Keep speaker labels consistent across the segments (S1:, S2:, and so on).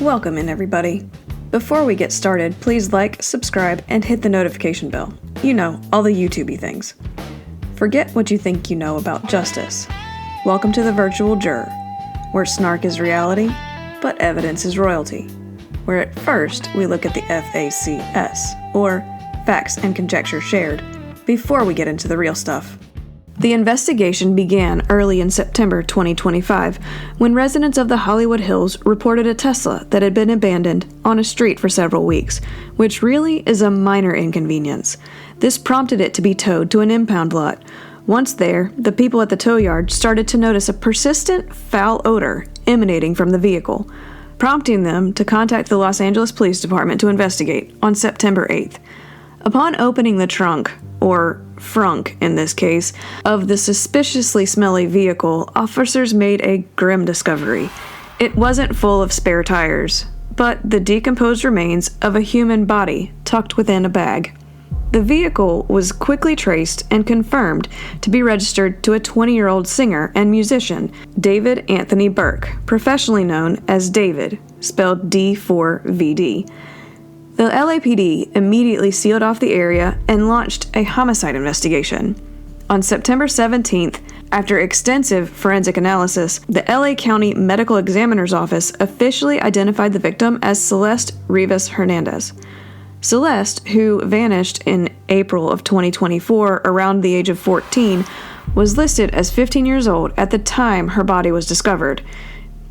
S1: Welcome in, everybody. Before we get started, please like, subscribe, and hit the notification bell. You know, all the YouTubey things. Forget what you think you know about justice. Welcome to the Virtual Juror, where snark is reality, but evidence is royalty. Where at first we look at the FACS, or facts and conjecture shared, before we get into the real stuff. The investigation began early in September 2025 when residents of the Hollywood Hills reported a Tesla that had been abandoned on a street for several weeks, which really is a minor inconvenience. This prompted it to be towed to an impound lot. Once there, the people at the tow yard started to notice a persistent foul odor emanating from the vehicle, prompting them to contact the Los Angeles Police Department to investigate on September 8th. Upon opening the trunk, or frunk in this case, of the suspiciously smelly vehicle, officers made a grim discovery. It wasn't full of spare tires, but the decomposed remains of a human body tucked within a bag. The vehicle was quickly traced and confirmed to be registered to a 20-year-old singer and musician, David Anthony Burke, professionally known as David, spelled D4vd. The LAPD immediately sealed off the area and launched a homicide investigation. On September 17th, after extensive forensic analysis, the LA County Medical Examiner's Office officially identified the victim as Celeste Rivas Hernandez. Celeste, who vanished in April of 2024 around the age of 14, was listed as 15 years old at the time her body was discovered,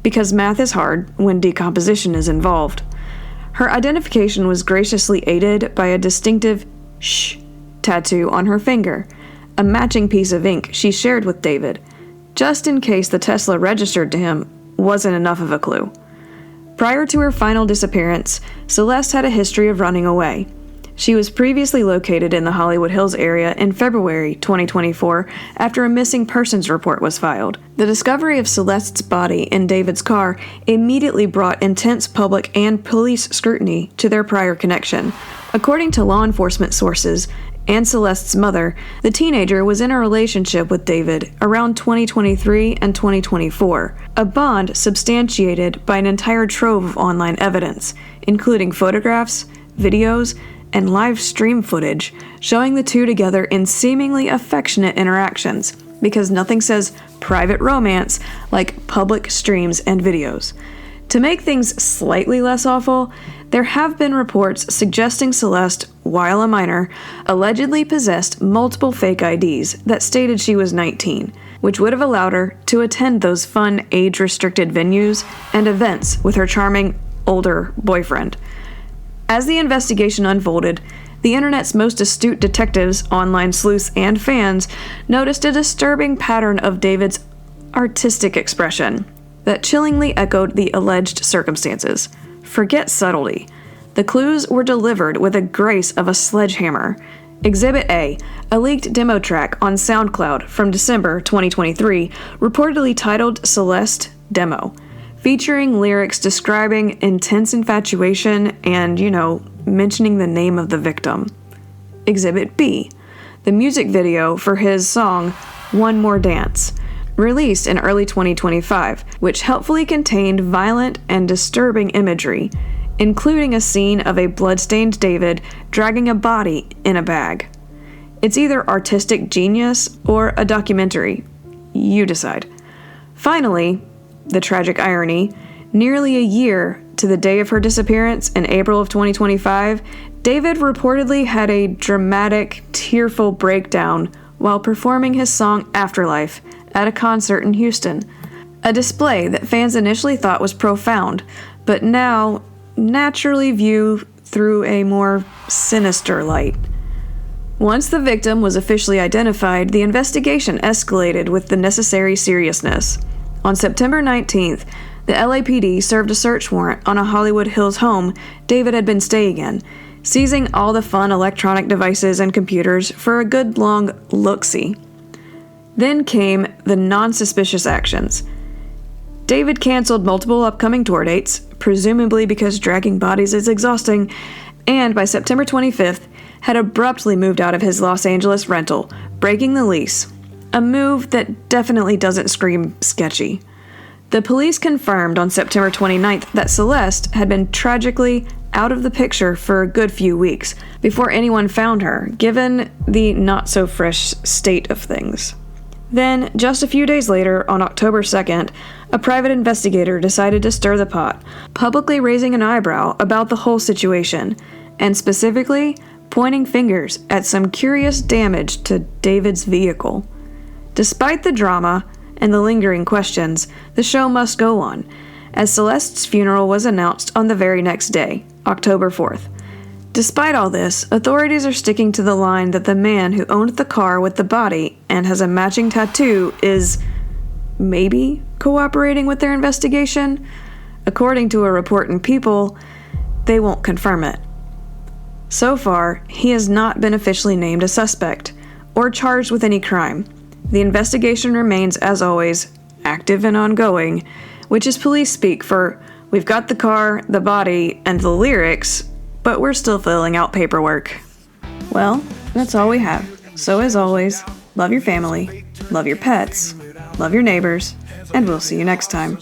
S1: because math is hard when decomposition is involved. Her identification was graciously aided by a distinctive "shh" tattoo on her finger, a matching piece of ink she shared with David, just in case the Tesla registered to him wasn't enough of a clue. Prior to her final disappearance, Celeste had a history of running away. She was previously located in the Hollywood Hills area in February 2024 after a missing persons report was filed. The discovery of Celeste's body in David's car immediately brought intense public and police scrutiny to their prior connection. According to law enforcement sources and Celeste's mother, the teenager was in a relationship with David around 2023 and 2024, a bond substantiated by an entire trove of online evidence, including photographs, videos, and live stream footage showing the two together in seemingly affectionate interactions, because nothing says private romance like public streams and videos. To make things slightly less awful, there have been reports suggesting Celeste, while a minor, allegedly possessed multiple fake IDs that stated she was 19, which would have allowed her to attend those fun age-restricted venues and events with her charming, older boyfriend. As the investigation unfolded, the internet's most astute detectives, online sleuths, and fans noticed a disturbing pattern of David's artistic expression that chillingly echoed the alleged circumstances. Forget subtlety. The clues were delivered with the grace of a sledgehammer. Exhibit A, a leaked demo track on SoundCloud from December 2023, reportedly titled Celeste Demo, featuring lyrics describing intense infatuation and, mentioning the name of the victim. Exhibit B, the music video for his song One More Dance, released in early 2025, which helpfully contained violent and disturbing imagery, including a scene of a bloodstained David dragging a body in a bag. It's either artistic genius or a documentary. You decide. Finally, the tragic irony, nearly a year to the day of her disappearance in April of 2025, David reportedly had a dramatic, tearful breakdown while performing his song Afterlife at a concert in Houston, a display that fans initially thought was profound, but now naturally view through a more sinister light. Once the victim was officially identified, the investigation escalated with the necessary seriousness. On September 19th, the LAPD served a search warrant on a Hollywood Hills home David had been staying in, seizing all the fun electronic devices and computers for a good long look-see. Then came the non-suspicious actions. David canceled multiple upcoming tour dates, presumably because dragging bodies is exhausting, and by September 25th, had abruptly moved out of his Los Angeles rental, breaking the lease. A move that definitely doesn't scream sketchy. The police confirmed on September 29th that Celeste had been tragically out of the picture for a good few weeks before anyone found her, given the not-so-fresh state of things. Then, just a few days later, on October 2nd, a private investigator decided to stir the pot, publicly raising an eyebrow about the whole situation, and specifically pointing fingers at some curious damage to David's vehicle. Despite the drama and the lingering questions, the show must go on, as Celeste's funeral was announced on the very next day, October 4th. Despite all this, authorities are sticking to the line that the man who owned the car with the body and has a matching tattoo is maybe cooperating with their investigation. According to a report in People, they won't confirm it. So far, he has not been officially named a suspect or charged with any crime. The investigation remains, as always, active and ongoing, which is police speak for we've got the car, the body, and the lyrics, but we're still filling out paperwork. Well, that's all we have. So as always, love your family, love your pets, love your neighbors, and we'll see you next time.